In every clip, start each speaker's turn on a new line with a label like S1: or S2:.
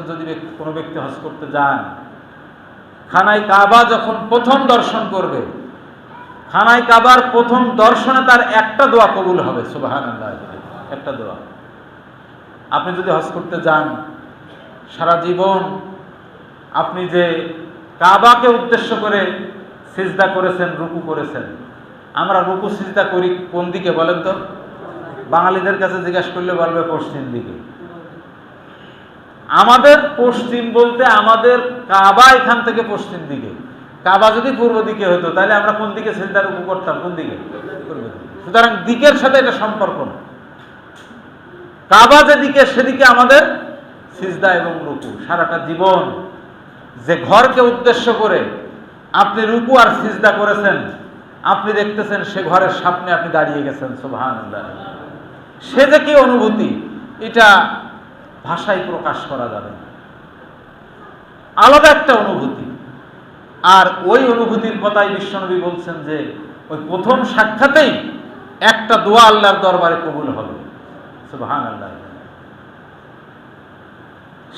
S1: যদি কোনো ব্যক্তি হজ করতে যান, খানায় কাবা যখন প্রথম দর্শন করবে, খানায় কাবার প্রথম দর্শনে তার একটা দোয়া কবুল হবে, সুবহানাল্লাহ, একটা দোয়া। আপনি যদি হজ করতে যান, সারা জীবন আপনি যে কাবাকে উদ্দেশ্য করে সিজদা করেছেন, রুকু করেছেন। আমরা রুকু সিজদা করি কোন দিকে বলেন তো? বাঙালিদের কাছে জিজ্ঞাসা করলে বলবে পশ্চিম দিকে। আমাদের পশ্চিম বলতে আমাদের কাবা এখান থেকে পশ্চিম দিকে। কাবা যদি পূর্ব দিকে হতো তাহলে আমরা কোন দিকে সিজদা রুকু করতাম? কোন দিকে? পূর্ব দিকে। সুতরাং দিকের সাথে এটা সম্পর্ক না। কাবা যেদিকে সেদিকে আমাদের সিজদা এবং রুকু। সারাটা জীবন যে ঘরকে উদ্দেশ্য করে আপনি রুকু আর সিজদা করেছেন, আপনি দেখতেছেন সে ঘরের সামনে আপনি দাঁড়িয়ে গেছেন, সুবহানাল্লাহ। সে যে কি অনুভূতি, এটা ভাষায় প্রকাশ করা যাবে না। আলাদা একটা অনুভূতি। আর ওই অনুভূতির কথাই বিশ্বনবী বলছেন যে ওই প্রথম সাক্ষাতেই একটা দোয়া আল্লাহর দরবারে কবুল হবে, সুবহানাল্লাহ।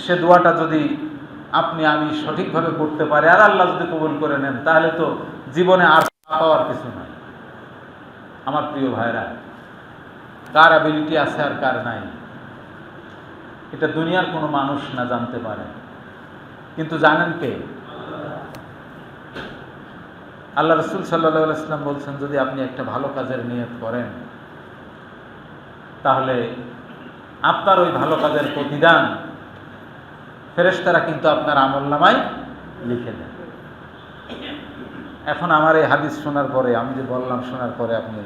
S1: সে দোয়াটা যদি আপনি আমি সঠিকভাবে করতে পারি আর আল্লাহ যদি কবুল করে নেন, তাহলে তো জীবনে আর পাওয়ার কিছু নাই। আমার প্রিয় ভাইরা, কার অ্যাবিলিটি আছে আর কার নাই, এটা দুনিয়ার কোনো মানুষ না জানতে পারে, কিন্তু জানেন কে? আল্লাহ রাসূল সাল্লাল্লাহু আলাইহি ওয়াসাল্লাম বলছেন, যদি আপনি একটা ভালো কাজের নিয়ত করেন, তাহলে আপনার ওই ভালো কাজের প্রতিদান ফেরেশতারা কিন্তু আপনার আমলনামায় লিখে দেন। এখন আমার এই হাদিস শোনার পরে, আমি যে বললাম শোনার পরে আপনি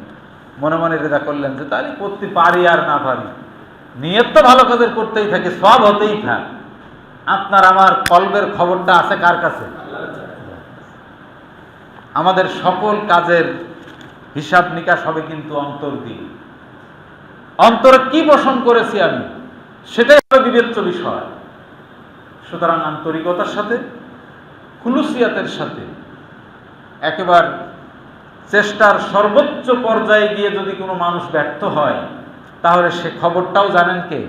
S1: মনে মনে রেজা করলেন যে তাহলে করতে পারি আর না পারি, নিয়ত তো ভালো কাজের করতেই থাকে, সব হতেই থাকে। আপনার আমার কলবের খবরটা আছে কার কাছে? আমাদের সকল কাজের হিসাব নিকাশ হবে কিন্তু অন্তর দিয়ে। অন্তরে কি পোষণ করেছি আমি, সেটাই হবে বিবেচ্য বিষয়। সুতরাং আন্তরিকতার সাথে, খুলুসিয়াতের সাথে, একেবারে চেষ্টার সর্বোচ্চ পর্যায়ে গিয়ে যদি কোনো মানুষ ব্যর্থ হয়, তাহলে সে খবরটাও জানেন কে?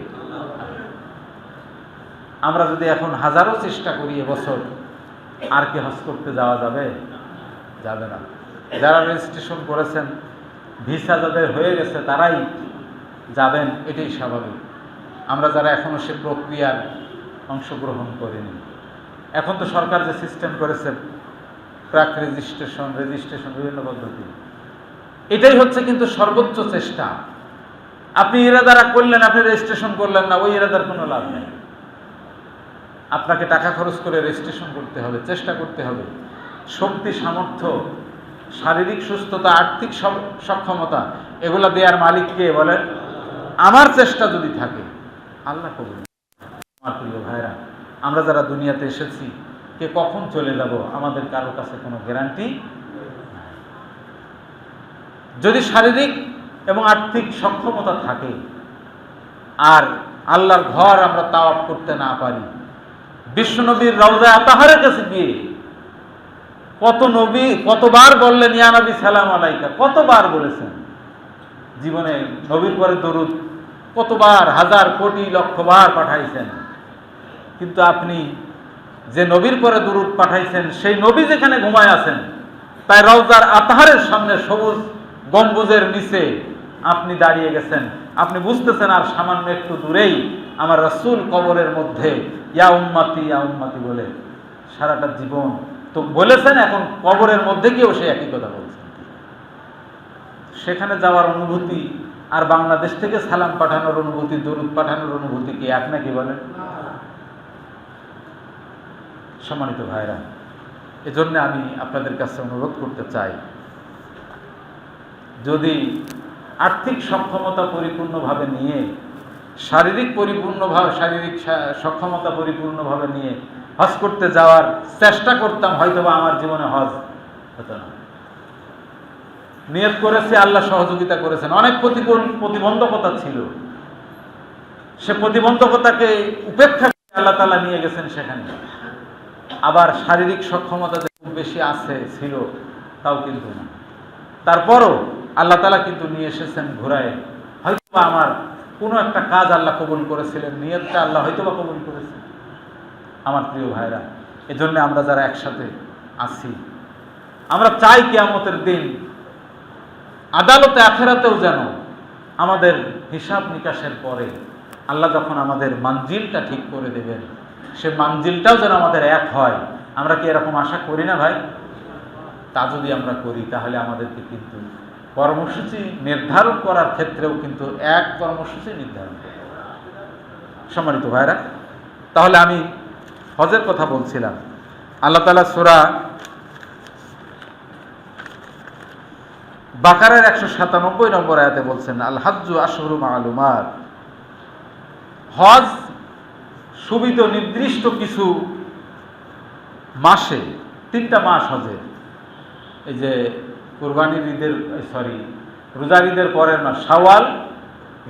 S1: আমরা যদি এখন হাজারো চেষ্টা করি এবছর, আর কি হজ করতে যাওয়া যাবে? যাবে না। যারা রেজিস্ট্রেশন করেছেন, ভিসা যাদের হয়ে গেছে তারাই যাবেন, এটাই স্বাভাবিক। আমরা যারা এখনো সে প্রক্রিয়ার অংশগ্রহণ করিনি, এখন তো সরকার যে সিস্টেম করেছে প্রাক রেজিস্ট্রেশন বিভিন্ন পদ্ধতি, এটাই হচ্ছে কিন্তু সর্বোচ্চ চেষ্টা। আপনি ইরাদারা করলেন, আপনি রেজিস্ট্রেশন করলেন না, ওই ইরাদার কোনো লাভ নেই। আপনাকে টাকা খরচ করে রেজিস্ট্রেশন করতে হবে, চেষ্টা করতে হবে। শক্তি, সামর্থ্য, শারীরিক সুস্থতা, আর্থিক সক্ষমতা, এগুলা দেওয়ার মালিক কে বলেন? আমার চেষ্টা যদি থাকে, আল্লাহ কবুল। আমার প্রিয় ভাইরা, আমরা যারা দুনিয়াতে এসেছি, কে কখন চলে যাব আমাদের কারো কাছে কোনো গ্যারান্টি নাই। যদি শারীরিক এবং আর্থিক সক্ষমতা থাকে আর আল্লাহর ঘর আমরা তাওয়াফ করতে না পারি, বিশ্বনবীর রওজা আতাহারের কাছে গিয়ে কত নবী কতবার বললেন ইয়া নবী সালাম আলাইকা, কতবার বলেছেন জীবনে। নবীর পরে দরুদ কতবার, হাজার কোটি লক্ষ বার পাঠাইছেন, কিন্তু আপনি যে নবীর পরে দরুদ পাঠাইছেন, সেই নবী যেখানে ঘুমায় আছেন, তাই রওজার আতাহারের সামনে সবুজ গম্বুজের নিচে আপনি দাঁড়িয়ে গেছেন। আপনি বুঝতেছেন আর সামান্য একটু দূরেই আমার রাসূল কবরের মধ্যে ইয়া উম্মতি বলে সারাটা জীবন তো বলেছেন, এখন কবরের মধ্যে গিয়েও সে একই কথা বলছেন। সেখানে যাওয়ার অনুভূতি আর বাংলাদেশ থেকে সালাম পাঠানোর অনুভূতি, দরুদ পাঠানোর অনুভূতি কি এক নাকি বলেন? সম্মানিত ভাইরা, এজন্য আমি আপনাদের কাছে অনুরোধ করতে চাই, যদি আর্থিক সক্ষমতা পরিপূর্ণভাবে নিয়ে, শারীরিক সক্ষমতা পরিপূর্ণভাবে নিয়ে হজ করতে যাওয়ার চেষ্টা করতাম, হয়তোবা আমার জীবনে হজ হতো না। নিয়ত করেছি, আল্লাহ সহযোগিতা করেছেন। অনেক প্রতিবন্ধকতা ছিল, সে প্রতিবন্ধকতাকে উপেক্ষা করে আল্লাহ তাআলা নিয়ে গেছেন সেখানে। আবার শারীরিক সক্ষমতা যে খুব বেশি ছিল তাও কিন্তু না। তারপরও আল্লাহ তাআলা কিন্তু নিয়ে এসেছেন ঘুরায়। হয়তো আমার কোনো একটা কাজ আল্লাহ কবুল করেছিলেন, নিয়তটা আল্লাহ হয়তোবা কবুল করেছেন। আমার প্রিয় ভাইরা, এজন্য আমরা যারা একসাথে আছি, আমরা চাই কিয়ামতের দিন আদালতে আখেরাতেও যেন আমাদের হিসাব নিকাশের পরে আল্লাহ যখন আমাদের মানজিলটা ঠিক করে দেবেন, সে মানজিলটাও যেন আমাদের এক হয়। আমরা কি এরকম আশা করি না ভাই? তা যদি আমরা করি তাহলে আমাদেরকে কিন্তু কর্মসূচি নির্ধারণ করার ক্ষেত্রেও কিন্তু এক কর্মসূচি নির্ধারণ করতে হবে। সম্মানিত ভাইরা, তাহলে আমি হজের কথা বলছিলাম। আল্লাহ তাআলা সূরা বাকারার 197 নম্বর আয়াতে বলছেন, আল হাজ্জু আশহুরুম মা'লুমাত, হজ সুবিধ নির্দিষ্ট কিছু মাসে, 3টা মাস হজের, এই যে কুরবানির ঈদের রোজার ঈদের পরের মাস শাওয়াল,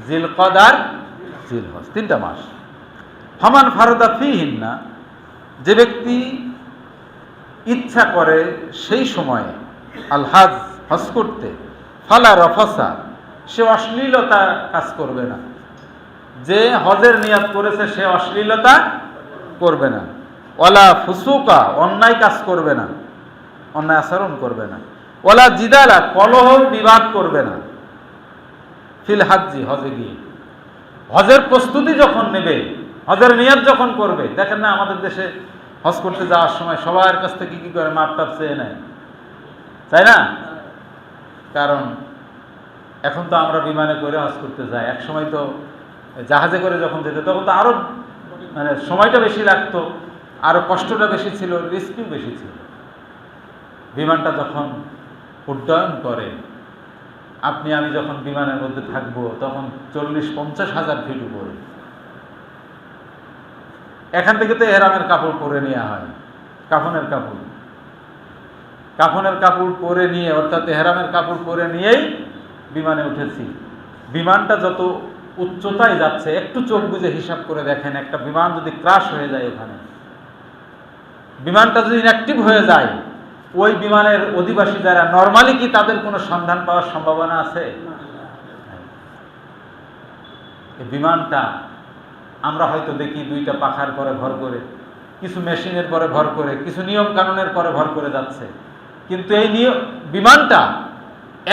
S1: জিলকদার, জিলহজ, 3টা মাস। ফামান ফারাদা ফীহিন্না, যে ব্যক্তি ইচ্ছা করে সেই সময়ে আল হজ, হজ করতে, ফালা রফাসা, সে অশ্লীলতা কাজ করবে না। যে হজের নিয়াত করেছে সে অশ্লীলতা করবে না। ওয়ালা ফুসুকা, অন্যায় কাজ করবে না, অন্যায় আচরণ করবে না। ওয়ালা জিদালা, কলহ বিবাদ করবে না। ফিল হাজ্জি, হজে গিয়ে, হজের প্রস্তুতি যখন নেবে, হজের নিয়াত যখন করবে, দেখেন না আমাদের দেশে হজ করতে যাওয়ার সময় সবার কাছ থেকে কি করে, মাপ টাপ চেয়ে নেয়, তাই না? কারণ এখন তো আমরা বিমানে করে হজ করতে যাই, এক সময় তো জাহাজে করে যখন যেত তখন তো আরো মানে সময়টা বেশি লাগতো, আরো কষ্টটা বেশি ছিল, রিস্কও বেশি ছিল। বিমানটা যখন উড্ডয়ন করে, আপনি আমি যখন বিমানের মধ্যে থাকবো তখন 40-50 হাজার ফিট উপরে, এখান থেকে তো এহরামের কাপড় পরে নেওয়া হয়, কাফনের কাপড় পরে নিয়ে, অর্থাৎ এহরামের কাপড় পরে নিয়েই বিমানে উঠেছি। বিমানটা যত উচ্চতায় যাচ্ছে, একটু চোখ বুজে হিসাব করে দেখেন, একটা বিমান যদি ক্রাশ হয়ে যায়, ওখানে বিমানটা যদি ইনঅ্যাক্টিভ হয়ে যায়, ওই বিমানের অধিবাসী যারা নরমালি কি তাদের কোনো সন্ধান পাওয়ার সম্ভাবনা আছে? এই বিমানটা আমরা হয়তো দেখি 2টা পাখার পরে ভর করে, কিছু মেশিনের পরে ভর করে, কিছু নিয়ম কানুনের পরে ভর করে যাচ্ছে, কিন্তু এই বিমানটা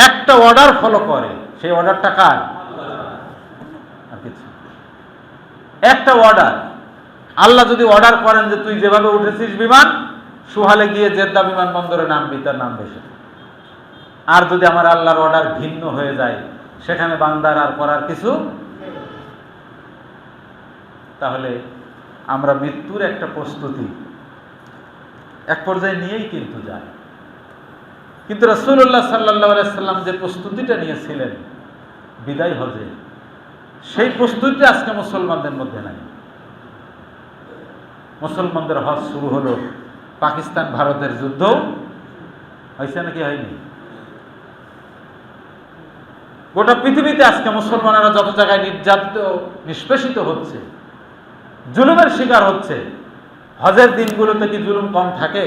S1: একটা অর্ডার ফলো করে। সেই অর্ডারটা কার? আর কিছু, একটা অর্ডার। আল্লাহ যদি অর্ডার করেন যে তুই যেভাবে উঠেছিস বিমান, সুহালে গিয়ে জেদ্দা বিমানবন্দরে নামবি, তার নাম বেশি। আর যদি আমার আল্লাহর অর্ডার ভিন্ন হয়ে যায়, সেখানে বান্দার আর করার কিছু, তাহলে আমরা মৃত্যুর একটা প্রস্তুতি এক পর্যায়ে নিয়েই কিন্তু যায়। কিন্তু রাসূলুল্লাহ সাল্লাল্লাহু আলাইহি সাল্লাম যে প্রস্তুতিটা নিয়েছিলেন বিদায় হজে, সেই প্রস্তুতিটা আজকে মুসলমানদের মধ্যে নাই। মুসলমানদের হজ শুরু হলো পাকিস্তান ভারতের যুদ্ধ হয়েছে নাকি হয়নি? গোটা পৃথিবীতে আজকে মুসলমানেরা যত জায়গায় নির্যাতিত, নিষ্পেষিত হচ্ছে, জুলুমের শিকার হচ্ছে, হজের দিনগুলোতে কি জুলুম কম থাকে?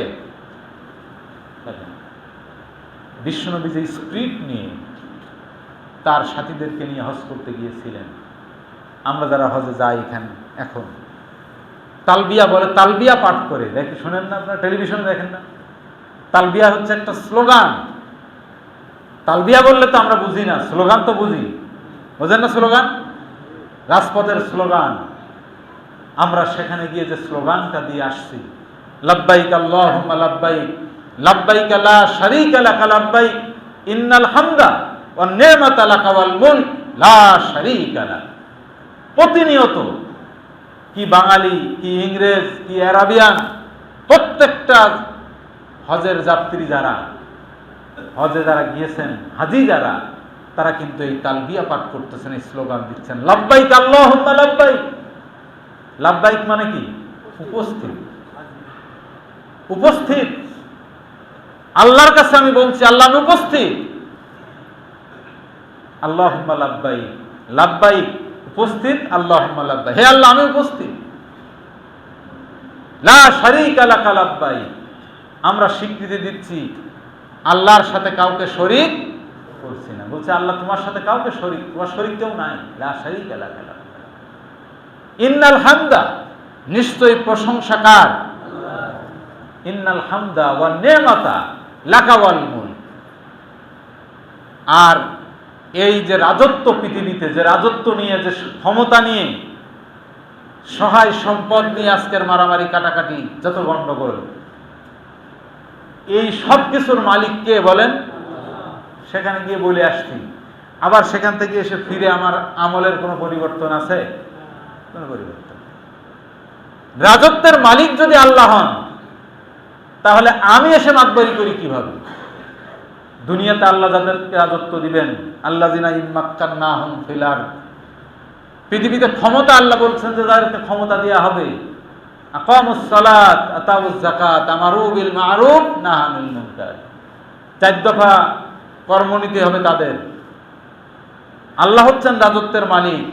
S1: বিশ্বনবী যে স্পিরিট নিয়ে তার সাথীদেরকে নিয়ে হজ করতে গিয়েছিলেন, আমরা যারা হজে যাই এখানে এখন তালবিয়া বলে, তালবিয়া পাঠ করে দেখি, শোনেন না আপনারা? টেলিভিশনে দেখেন না? তালবিয়া হচ্ছে একটা স্লোগান। তালবিয়া বললে তো আমরা বুঝি না, স্লোগান তো বুঝি, বোঝেন না? স্লোগান, রাজপথের স্লোগান। আমরা সেখানে গিয়ে যে স্লোগানটা দিয়ে আসছি, লাব্বাইক আল্লাহুম্মা লাব্বাইক, লাব্বাইক লা শারীকা লাকা লাব্বাইক, ইন্নাল হামদা ওয়ান নি'মাতা লাকা ওয়াল মুলক লা শারীকা লাক। প্রতিনিয়ত কি বাঙালি, কি ইংরেজ, কি আরাবিয়ান, প্রত্যেকটা হজের যাত্রী যারা, হজে যারা গিয়েছেন, হাজি যারা, তারা কিন্তু এই তালবিয়া পাঠ করতেছেন, এই স্লোগান দিচ্ছেন, লাব্বাইক আল্লাহুম্মা লাব্বাইক। লাব্বাইক মানে কি? উপস্থিত, উপস্থিত। আল্লাহর কাছে আমি বলছি, আল্লাহ উপস্থিত। আল্লাহুম্মা লাব্বাইক, লাব্বাইক উপস্থিত, আল্লাহুম্মা লাব্বাইক, হে আল্লাহ আমি উপস্থিত। লা শারীকা লাকা লাব্বাইক, আমরা স্বীকৃতি দিচ্ছি আল্লাহর সাথে কাউকে শরীক করছি না। বলছে আল্লাহ তোমার সাথে কাউকে শরীক, তোমার শরীক কেউ নাই। লা শারীকা লাকা লাব্বাইক, ইন্নাল হামদা, নিশ্চয়ই প্রশংসা কার? ইন্নাল হামদা ওয়া নি'মাতা লাকা ওয়াল মুলক। আর এই যে রাজত্ব, পৃথিবীতে যে রাজত্ব নিয়ে, যে ক্ষমতা নিয়ে, সহায় সম্পদ নিয়ে আজকের মারামারি কাটাকাটি, যত গণ্ডগোল, এই সব কিছুর মালিক কে বলেন? সেখানে গিয়ে বলে আসছি, আবার সেখান থেকে এসে ফিরে আমার আমলের কোনো পরিবর্তন আছে? কোনো পরিবর্তন। রাজত্বের মালিক যদি আল্লাহ হন, তাহলে আমি এসে মাতবারি করি কিভাবে? দুনিয়াতে আল্লাহ যাদেরকে রাজত্ব দিবেন, আল্লাযিনা ইম্মাক্কান্নাহুম ফিল আরদ, পৃথিবীতে ক্ষমতা আল্লাহ বলছেন যে যাদেরকে ক্ষমতা দেওয়া হবে, আকামুস সালাত আতাউজ যাকাত আমারু বিল মারুফ নাহা আনিল মুনকার, 4 দফা কর্ম নিতে হবে তাদের। আল্লাহ হচ্ছেন রাজত্বের মালিক।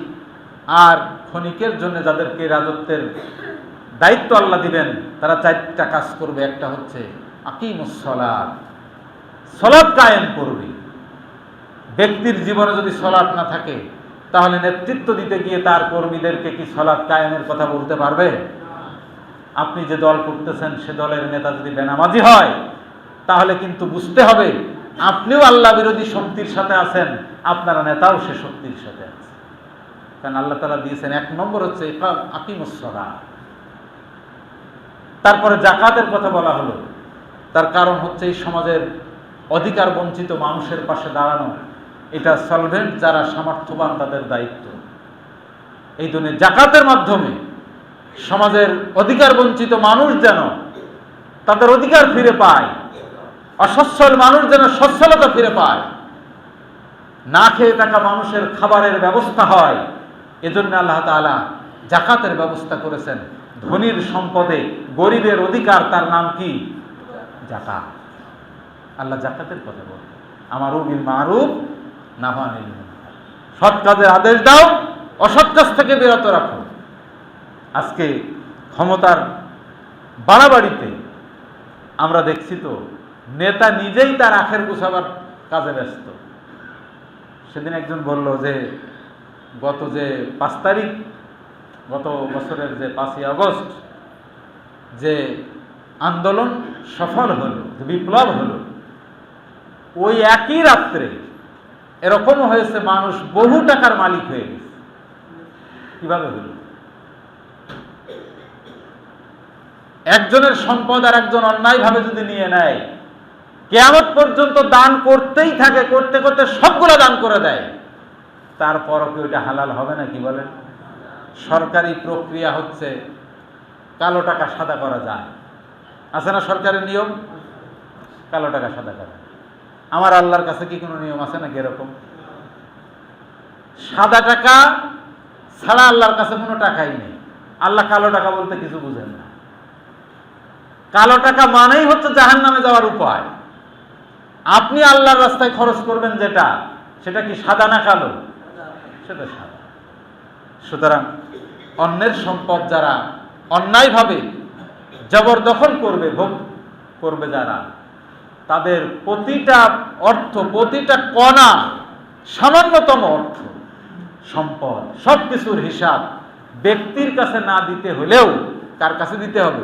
S1: আর ক্ষণিকের জন্য যাদেরকে রাজত্বের দায়িত্ব আল্লাহ দিবেন, তারা 4টা কাজ করবে। একটা হচ্ছে আকিমুস সালাত, সালাত কায়েম করবে। ব্যক্তির জীবনে যদি সালাত না থাকে, তাহলে নেতৃত্ব দিতে গিয়ে তার কর্মীদেরকে কি সালাত কায়েমের কথা বলতে পারবে? আপনি যে দল করতেছেন, সে দলের নেতা যদি বেনামাজি হয়, তাহলে কিন্তু বুঝতে হবে আপনিও আল্লাহ বিরোধী শক্তির সাথে আছেন, আপনার নেতাও সে শক্তির সাথে আছে। কারণ আল্লাহ তাআলা দিয়েছেন 1 নম্বর হচ্ছে আকিমুস সালাত। তারপরে যাকাতের কথা বলা হলো। তার কারণ হচ্ছে এই সমাজের অধিকার বঞ্চিত মানুষের পাশে দাঁড়ানো। এটা সলভেন্ট যারা সামর্থ্যবান, তাদের দায়িত্ব। এই জন্য যাকাতের মাধ্যমে সমাজের অধিকার বঞ্চিত মানুষ যেন তাদের অধিকার ফিরে পায়, অসচ্ছল মানুষ যেন সচ্ছলতা ফিরে পায়, না খেয়ে থাকা মানুষের খাবারের ব্যবস্থা হয়। এজন্য আল্লাহ তাআলা যাকাতের ব্যবস্থা করেছেন। ধনীর সম্পদে গরিবের অধিকার, তার নাম কি? যাকাত। আল্লাহ যাকাতের কথা বলেন, আমারু বিল মারুফ নাহা আনিল মুনকার, সৎ কাজের আদেশ দাও, অসৎ কাজ থেকে বিরত রাখো। আজকে ক্ষমতার বাড়াবাড়িতে আমরা দেখছি তো, নেতা নিজেই তার আখের গুছাবার কাজে ব্যস্ত। সেদিন একজন বলল যে গত যে 5 তারিখ, গত বছরের যে 5ই আগস্ট যে আন্দোলন সফল হলো, বিপ্লব হলো, ওই একই রাত্রে এরকম হয়েছে মানুষ বহু টাকার মালিক হয়ে গেছে। কিভাবে হলো? একজনের সম্পদ আর একজন অন্যায়ভাবে যদি নিয়ে নেয়, কিয়ামত পর্যন্ত দান করতেই থাকে, করতে করতে সবগুলো দান করে দেয়, তারপরও কি ওইটা হালাল হবে না? কি বলেন? সরকারি প্রক্রিয়া হচ্ছে কালো টাকা সাদা করা যায়, আছে না সরকারি নিয়ম? কালো টাকা সাদা করা। আমার আল্লাহর কাছে কি কোনো নিয়ম আছে নাকি এরকম? সাদা টাকা ছাড়া আল্লাহর কাছে কোনো টাকাই নেই। আল্লাহ কালো টাকা বলতে কিছু বুঝেন না। কালো টাকা মানেই হচ্ছে জাহান্নামে যাওয়ার উপায়। আপনি আল্লাহর রাস্তায় খরচ করবেন যেটা, সেটা কি সাদা না কালো? সেটা সাদা। সুতরাং অন্যের সম্পদ যারা অন্যায়ভাবে জবরদখল করবে, ভোগ করবে যারা, তাদের প্রতিটা অর্থ, প্রতিটা কণা, সামান্যতম অর্থ, সম্পদ, সবকিছুর হিসাব ব্যক্তির কাছে না দিতে হলেও কার কাছে দিতে হবে?